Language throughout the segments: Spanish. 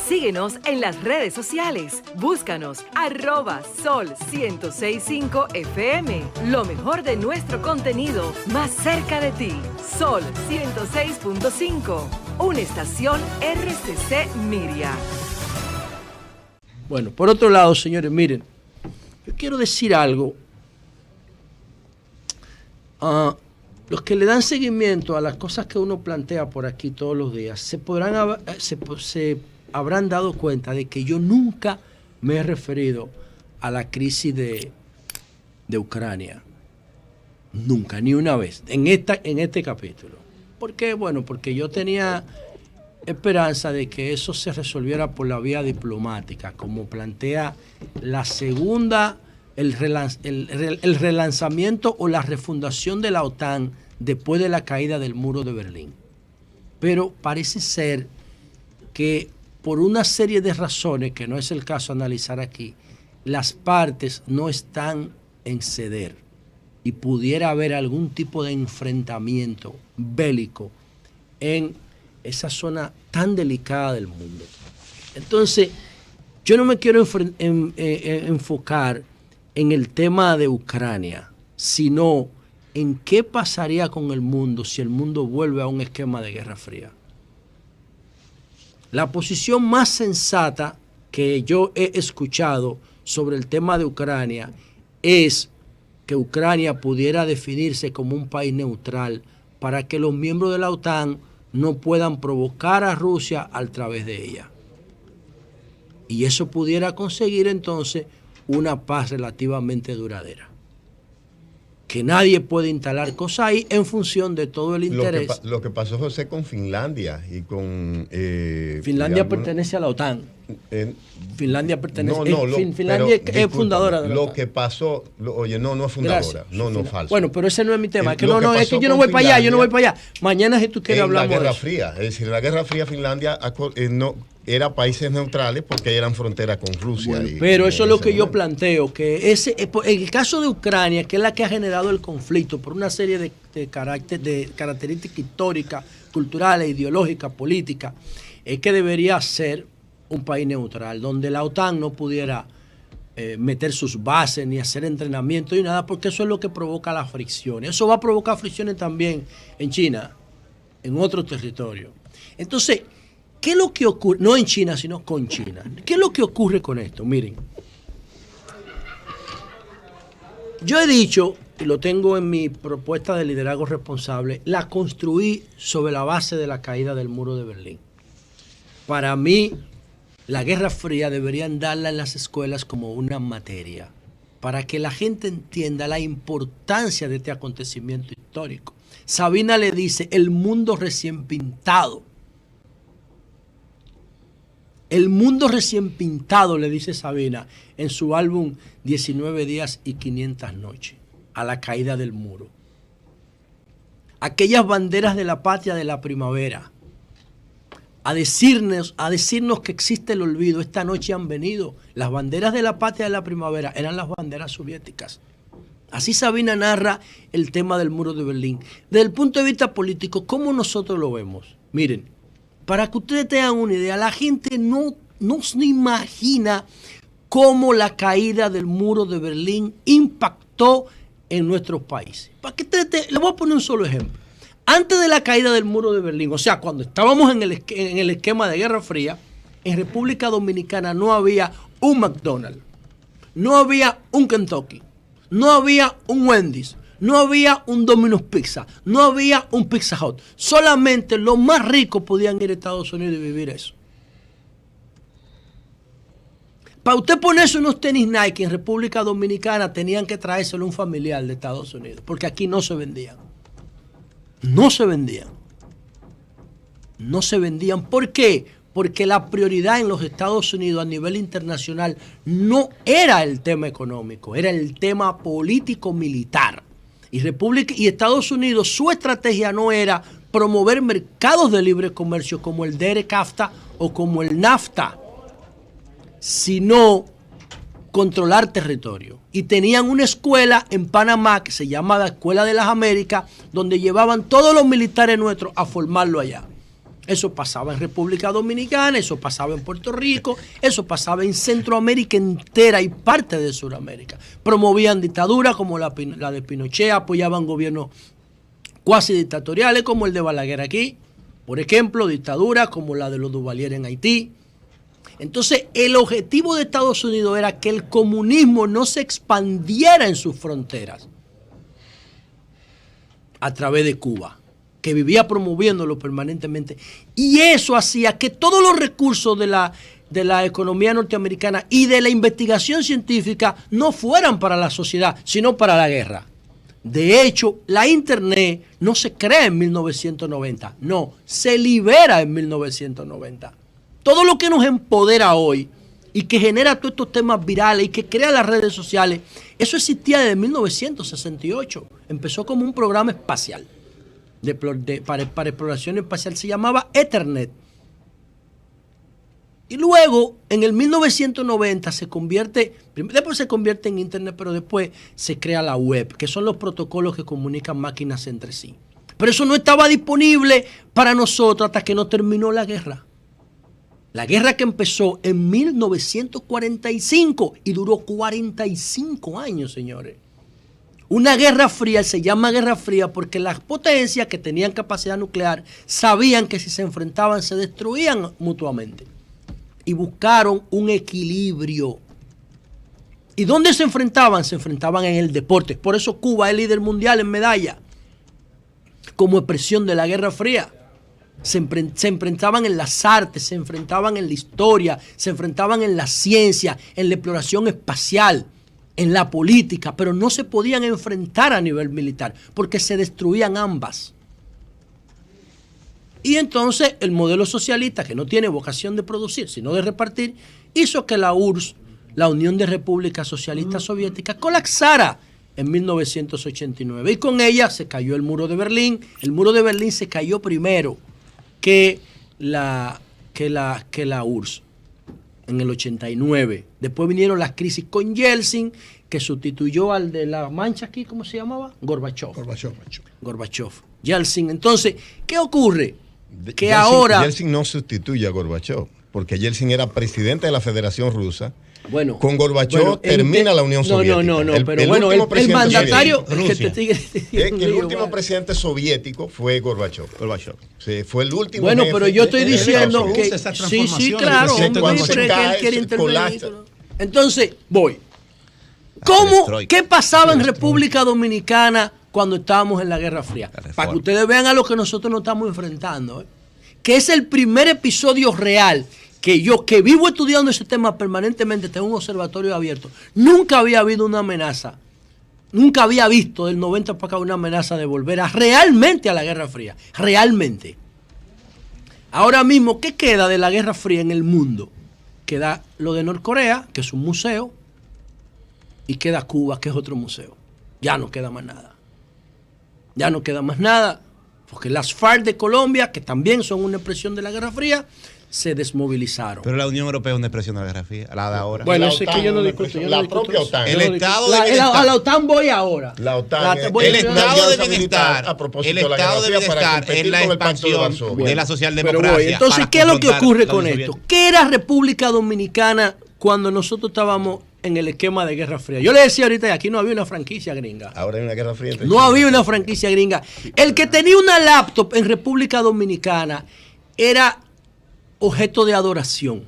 Síguenos en las redes sociales. Búscanos @Sol1065 FM. Lo mejor de nuestro contenido más cerca de ti. Sol 106.5. Una estación RCC Miria. Bueno, por otro lado, señores, miren, yo quiero decir algo. Los que le dan seguimiento a las cosas que uno plantea por aquí todos los días se habrán dado cuenta de que yo nunca me he referido a la crisis de Ucrania. Nunca, ni una vez, en este capítulo. ¿Por qué? Bueno, porque yo tenía esperanza de que eso se resolviera por la vía diplomática, como plantea la segunda, el relanzamiento o la refundación de la OTAN después de la caída del muro de Berlín. Pero parece ser que por una serie de razones, que no es el caso analizar aquí, las partes no están en ceder y pudiera haber algún tipo de enfrentamiento bélico en esa zona tan delicada del mundo. Entonces, yo no me quiero enfocar en el tema de Ucrania, sino en qué pasaría con el mundo si el mundo vuelve a un esquema de Guerra Fría. La posición más sensata que yo he escuchado sobre el tema de Ucrania es que Ucrania pudiera definirse como un país neutral para que los miembros de la OTAN no puedan provocar a Rusia a través de ella. Y eso pudiera conseguir entonces una paz relativamente duradera. Que nadie puede instalar cosas ahí en función de todo el interés. Lo que pasó, José, con Finlandia y con... Finlandia pertenece a la OTAN. Finlandia pertenece... Finlandia es fundadora de la OTAN. Lo que pasó... no es fundadora. Gracias. No, falso. Bueno, pero ese no es mi tema. Es que es que yo no voy para allá, Mañana, si tú quieres, hablamos de eso. La Guerra Fría. Es decir, la Guerra Fría, Finlandia era países neutrales porque eran fronteras con Rusia. Bueno, pero eso es lo que yo planteo, que el caso de Ucrania, que es la que ha generado el conflicto por una serie de características históricas, culturales, ideológicas, políticas, es que debería ser un país neutral, donde la OTAN no pudiera meter sus bases ni hacer entrenamiento y nada, porque eso es lo que provoca las fricciones. Eso va a provocar fricciones también en China, en otros territorios. Entonces, ¿qué es lo que ocurre? No en China, sino con China. ¿Qué es lo que ocurre con esto? Miren, yo he dicho, y lo tengo en mi propuesta de liderazgo responsable, la construí sobre la base de la caída del muro de Berlín. Para mí, la Guerra Fría deberían darla en las escuelas como una materia, para que la gente entienda la importancia de este acontecimiento histórico. Sabina le dice, el mundo recién pintado. El mundo recién pintado, le dice Sabina en su álbum 19 días y 500 noches, a la caída del muro. Aquellas banderas de la patria de la primavera, a decirnos que existe el olvido. Esta noche han venido. Las banderas de la patria de la primavera eran las banderas soviéticas. Así Sabina narra el tema del muro de Berlín. Desde el punto de vista político, ¿cómo nosotros lo vemos? Miren, para que ustedes tengan una idea, la gente no se imagina cómo la caída del muro de Berlín impactó en nuestros países. Les voy a poner un solo ejemplo. Antes de la caída del muro de Berlín, o sea, cuando estábamos en el esquema de Guerra Fría, en República Dominicana no había un McDonald's, no había un Kentucky, no había un Wendy's, no había un Domino's Pizza, no había un Pizza Hut. Solamente los más ricos podían ir a Estados Unidos y vivir eso. Para usted ponerse unos tenis Nike en República Dominicana tenían que traérselo un familiar de Estados Unidos, porque aquí no se vendían. No se vendían. No se vendían. ¿Por qué? Porque la prioridad en los Estados Unidos a nivel internacional no era el tema económico, era el tema político-militar. Y Estados Unidos, su estrategia no era promover mercados de libre comercio como el DERE-CAFTA o como el NAFTA, sino controlar territorio. Y tenían una escuela en Panamá que se llama la Escuela de las Américas, donde llevaban todos los militares nuestros a formarlo allá. Eso pasaba en República Dominicana, eso pasaba en Puerto Rico, eso pasaba en Centroamérica entera y parte de Sudamérica. Promovían dictaduras como la de Pinochet, apoyaban gobiernos cuasi dictatoriales como el de Balaguer aquí, por ejemplo, dictaduras como la de los Duvalier en Haití. Entonces, el objetivo de Estados Unidos era que el comunismo no se expandiera en sus fronteras a través de Cuba, que vivía promoviéndolo permanentemente. Y eso hacía que todos los recursos de la economía norteamericana y de la investigación científica no fueran para la sociedad, sino para la guerra. De hecho, la Internet no se crea en 1990, no, se libera en 1990. Todo lo que nos empodera hoy y que genera todos estos temas virales y que crea las redes sociales, eso existía desde 1968. Empezó como un programa espacial. Para exploración espacial, se llamaba Ethernet. Y luego, en el 1990, después se convierte en Internet, pero después se crea la web, que son los protocolos que comunican máquinas entre sí. Pero eso no estaba disponible para nosotros hasta que no terminó la guerra. La guerra que empezó en 1945 y duró 45 años, señores. Una guerra fría, se llama guerra fría porque las potencias que tenían capacidad nuclear sabían que si se enfrentaban se destruían mutuamente. Y buscaron un equilibrio. ¿Y dónde se enfrentaban? Se enfrentaban en el deporte. Por eso Cuba es líder mundial en medalla, como expresión de la guerra fría. Se enfrentaban en las artes, se enfrentaban en la historia, se enfrentaban en la ciencia, en la exploración espacial, en la política, pero no se podían enfrentar a nivel militar porque se destruían ambas. Y entonces el modelo socialista, que no tiene vocación de producir, sino de repartir, hizo que la URSS, la Unión de Repúblicas Socialistas Soviéticas, colapsara en 1989. Y con ella se cayó el muro de Berlín. El muro de Berlín se cayó primero que la URSS en el 89. Después vinieron las crisis con Yeltsin, que sustituyó al de la mancha aquí, ¿cómo se llamaba? Gorbachev. Yeltsin. Entonces, ¿qué ocurre? Que Yeltsin no sustituye a Gorbachev, porque Yeltsin era presidente de la Federación Rusa. Bueno, con Gorbachev termina la Unión Soviética. No, el mandatario el último presidente soviético fue Gorbachev. Sí, fue el último. Bueno, pero yo estoy diciendo que sí, claro, que él quiere intervenir. Entonces, voy. ¿Qué pasaba en República Dominicana cuando estábamos en la Guerra Fría? Para que ustedes vean a lo que nosotros nos estamos enfrentando, que es el primer episodio real que yo, que vivo estudiando ese tema permanentemente, tengo un observatorio abierto, nunca había habido una amenaza, nunca había visto del 90 para acá una amenaza de volver realmente a la Guerra Fría, realmente. Ahora mismo, ¿qué queda de la Guerra Fría en el mundo? Queda lo de Norcorea, que es un museo, y queda Cuba, que es otro museo. Ya no queda más nada. Ya no queda más nada, porque las FARC de Colombia, que también son una expresión de la Guerra Fría, se desmovilizaron. Pero la Unión Europea es una expresión de la Guerra Fría, la de ahora. Bueno, sé que yo no discuto. La propia OTAN. El estado de bienestar. A la OTAN voy ahora. La OTAN. El estado de bienestar. El estado de bienestar es la expansión de la socialdemocracia. Entonces, ¿qué es lo que ocurre con esto? ¿Qué era República Dominicana cuando nosotros estábamos en el esquema de Guerra Fría? Yo le decía ahorita que aquí no había una franquicia gringa. Ahora hay una Guerra Fría. No había una franquicia gringa. El que tenía una laptop en República Dominicana era objeto de adoración.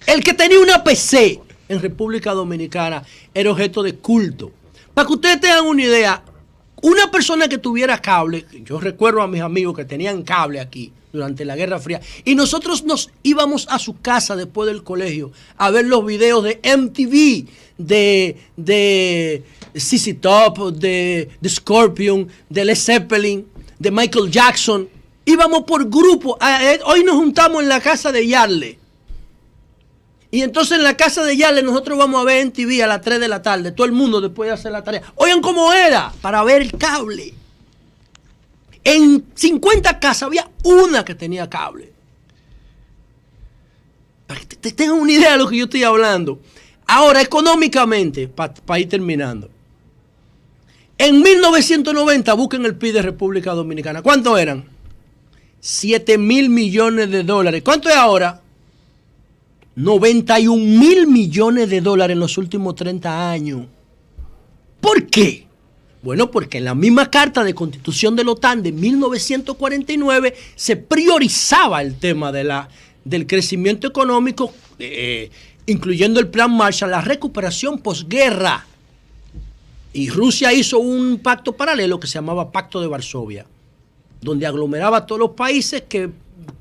El que tenía una PC en República Dominicana era objeto de culto. Para que ustedes tengan una idea, una persona que tuviera cable, yo recuerdo a mis amigos que tenían cable aquí durante la Guerra Fría, y nosotros nos íbamos a su casa después del colegio a ver los videos de MTV, de ZZ Top, de Scorpion, de Led Zeppelin, de Michael Jackson. Íbamos por grupo. Hoy nos juntamos en la casa de Yarle. Y entonces en la casa de Yarle nosotros vamos a ver MTV a las 3 de la tarde. Todo el mundo después de hacer la tarea. Oigan cómo era para ver el cable. En 50 casas había una que tenía cable. Para que te tengan una idea de lo que yo estoy hablando. Ahora, económicamente, para ir terminando. En 1990, busquen el PIB de República Dominicana. ¿Cuántos eran? 7.000 millones de dólares. ¿Cuánto es ahora? 91.000 millones de dólares en los últimos 30 años. ¿Por qué? Bueno, porque en la misma Carta de Constitución de la OTAN de 1949 se priorizaba el tema del crecimiento económico, incluyendo el Plan Marshall, la recuperación posguerra. Y Rusia hizo un pacto paralelo que se llamaba Pacto de Varsovia, donde aglomeraba a todos los países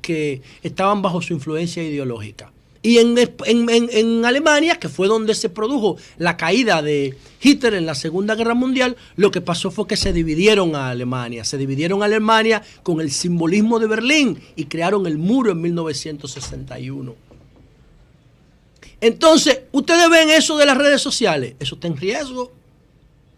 que estaban bajo su influencia ideológica. Y en Alemania, que fue donde se produjo la caída de Hitler en la Segunda Guerra Mundial, lo que pasó fue que se dividieron a Alemania. Se dividieron a Alemania con el simbolismo de Berlín y crearon el muro en 1961. Entonces, ustedes ven eso de las redes sociales. Eso está en riesgo.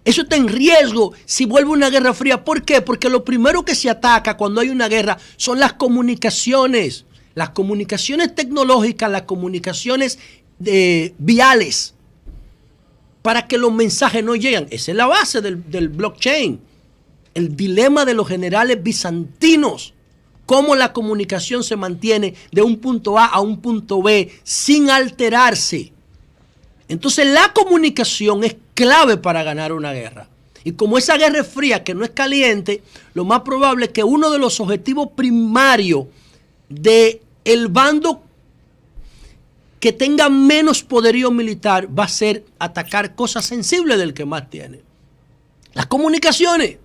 Eso está en riesgo si vuelve una guerra fría. ¿Por qué? Porque lo primero que se ataca cuando hay una guerra son las comunicaciones. Las comunicaciones tecnológicas, las comunicaciones viales, para que los mensajes no lleguen. Esa es la base del blockchain. El dilema de los generales bizantinos. Cómo la comunicación se mantiene de un punto A a un punto B sin alterarse. Entonces la comunicación es clave para ganar una guerra. Y como esa guerra es fría, que no es caliente, lo más probable es que uno de los objetivos primarios del bando que tenga menos poderío militar va a ser atacar cosas sensibles del que más tiene. Las comunicaciones.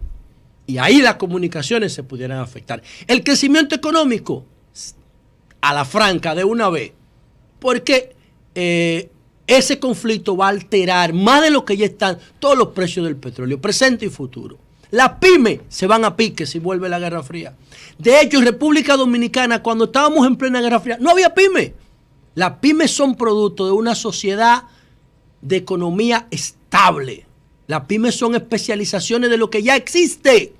Y ahí las comunicaciones se pudieran afectar. El crecimiento económico, a la franca, de una vez. Porque ese conflicto va a alterar más de lo que ya están todos los precios del petróleo, presente y futuro. Las pymes se van a pique si vuelve la Guerra Fría. De hecho, en República Dominicana, cuando estábamos en plena Guerra Fría, no había pymes. Las pymes son producto de una sociedad de economía estable. Las pymes son especializaciones de lo que ya existe.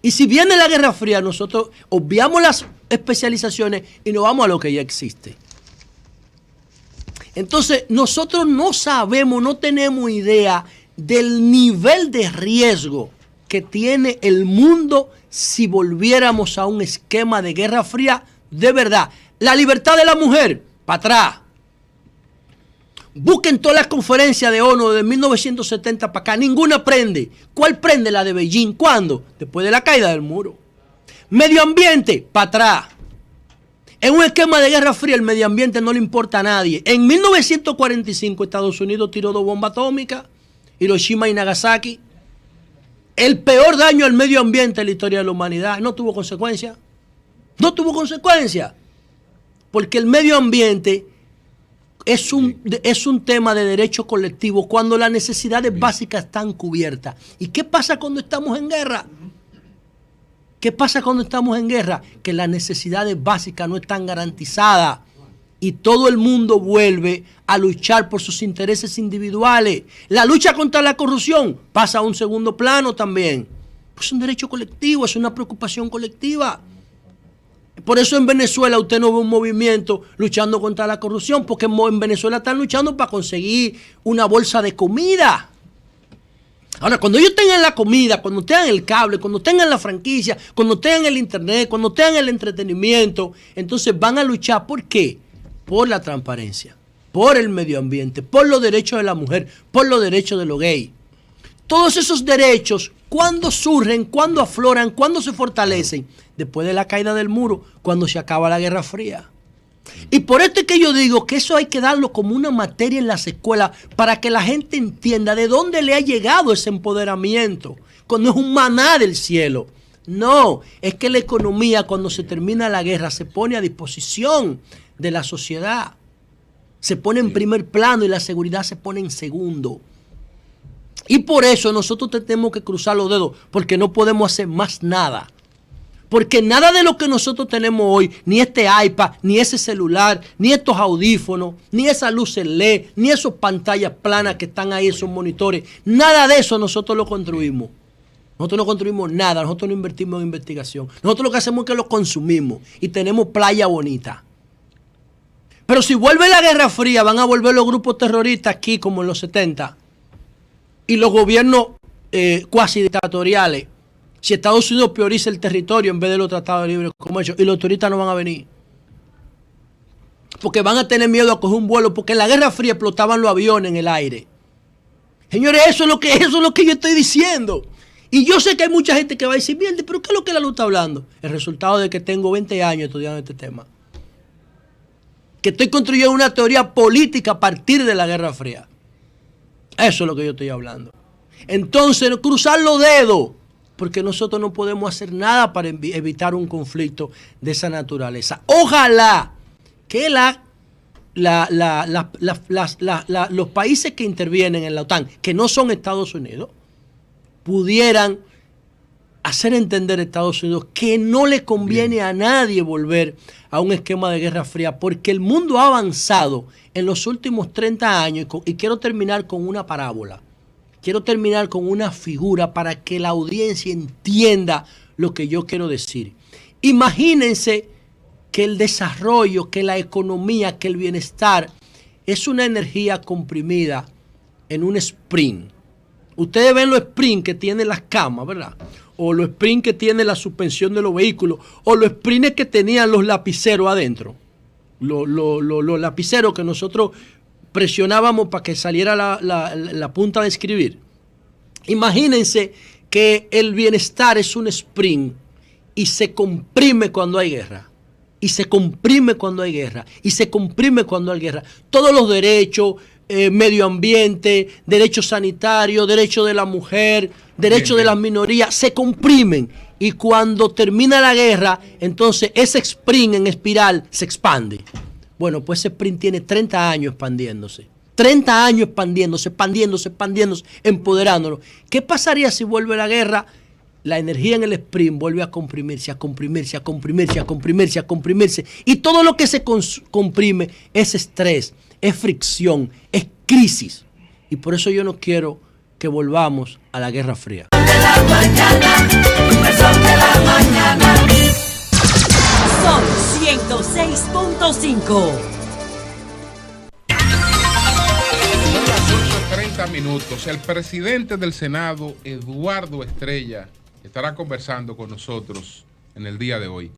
Y si viene la Guerra Fría, nosotros obviamos las especializaciones y nos vamos a lo que ya existe. Entonces, nosotros no sabemos, no tenemos idea del nivel de riesgo que tiene el mundo si volviéramos a un esquema de Guerra Fría de verdad. La libertad de la mujer, para atrás. Busquen todas las conferencias de ONU de 1970 para acá, ninguna prende. ¿Cuál prende? La de Beijing. ¿Cuándo? Después de la caída del muro. Medio ambiente, para atrás. En un esquema de Guerra Fría el medio ambiente no le importa a nadie. En 1945 Estados Unidos tiró 2 bombas atómicas, Hiroshima y Nagasaki. El peor daño al medio ambiente en la historia de la humanidad. No tuvo consecuencias. No tuvo consecuencias. Porque el medio ambiente es un tema de derecho colectivo cuando las necesidades básicas están cubiertas. ¿Y qué pasa cuando estamos en guerra? ¿Qué pasa cuando estamos en guerra? Que las necesidades básicas no están garantizadas y todo el mundo vuelve a luchar por sus intereses individuales. La lucha contra la corrupción pasa a un segundo plano también. Pues es un derecho colectivo, es una preocupación colectiva. Por eso en Venezuela usted no ve un movimiento luchando contra la corrupción, porque en Venezuela están luchando para conseguir una bolsa de comida. Ahora, cuando ellos tengan la comida, cuando tengan el cable, cuando tengan la franquicia, cuando tengan el internet, cuando tengan el entretenimiento, entonces van a luchar. ¿Por qué? Por la transparencia, por el medio ambiente, por los derechos de la mujer, por los derechos de los gays. Todos esos derechos, ¿cuándo surgen? ¿Cuándo afloran? ¿Cuándo se fortalecen? Después de la caída del muro, cuando se acaba la Guerra Fría. Y por esto es que yo digo que eso hay que darlo como una materia en las escuelas para que la gente entienda de dónde le ha llegado ese empoderamiento. Cuando es un maná del cielo. No, es que la economía cuando se termina la guerra se pone a disposición de la sociedad. Se pone en primer plano y la seguridad se pone en segundo. Y por eso nosotros tenemos que cruzar los dedos, porque no podemos hacer más nada. Porque nada de lo que nosotros tenemos hoy, ni este iPad, ni ese celular, ni estos audífonos, ni esa luz LED, ni esas pantallas planas que están ahí, esos monitores, nada de eso nosotros lo construimos. Nosotros no construimos nada, nosotros no invertimos en investigación. Nosotros lo que hacemos es que lo consumimos y tenemos playa bonita. Pero si vuelve la Guerra Fría, van a volver los grupos terroristas aquí como en los 70. Y los gobiernos cuasi dictatoriales Si Estados Unidos prioriza el territorio en vez de los tratados de libre comercio, y los turistas no van a venir. Porque van a tener miedo a coger un vuelo, porque en la Guerra Fría explotaban los aviones en el aire. Señores, eso es lo que yo estoy diciendo. Y yo sé que hay mucha gente que va a decir, mierda, pero ¿qué es lo que la luz está hablando? El resultado de que tengo 20 años estudiando este tema. Que estoy construyendo una teoría política a partir de la Guerra Fría. Eso es lo que yo estoy hablando. Entonces, cruzar los dedos, porque nosotros no podemos hacer nada para evitar un conflicto de esa naturaleza. Ojalá que los países que intervienen en la OTAN, que no son Estados Unidos, pudieran hacer entender a Estados Unidos que no le conviene a nadie volver a un esquema de Guerra Fría, porque el mundo ha avanzado en los últimos 30 años, y quiero terminar con una parábola, quiero terminar con una figura para que la audiencia entienda lo que yo quiero decir. Imagínense que el desarrollo, que la economía, que el bienestar es una energía comprimida en un sprint. Ustedes ven los sprints que tienen las camas, ¿verdad? O los sprints que tiene la suspensión de los vehículos, o los sprints que tenían los lapiceros adentro. Los lapiceros que nosotros presionábamos para que saliera la punta de escribir. Imagínense que el bienestar es un sprint y se comprime cuando hay guerra. Y se comprime cuando hay guerra. Y se comprime cuando hay guerra. Todos los derechos, medio ambiente, derechos sanitarios, derechos de la mujer, derechos de las minorías, se comprimen. Y cuando termina la guerra, entonces ese sprint en espiral se expande. Bueno, pues ese sprint tiene 30 años expandiéndose. 30 años expandiéndose, empoderándolo. ¿Qué pasaría si vuelve la guerra? La energía en el sprint vuelve a comprimirse, a comprimirse, a comprimirse, a comprimirse, a comprimirse. Y todo lo que se comprime es estrés, es fricción, es crisis. Y por eso yo no quiero que volvamos a la Guerra Fría. Son 106.5. 30 minutos. El presidente del Senado, Eduardo Estrella, estará conversando con nosotros en el día de hoy.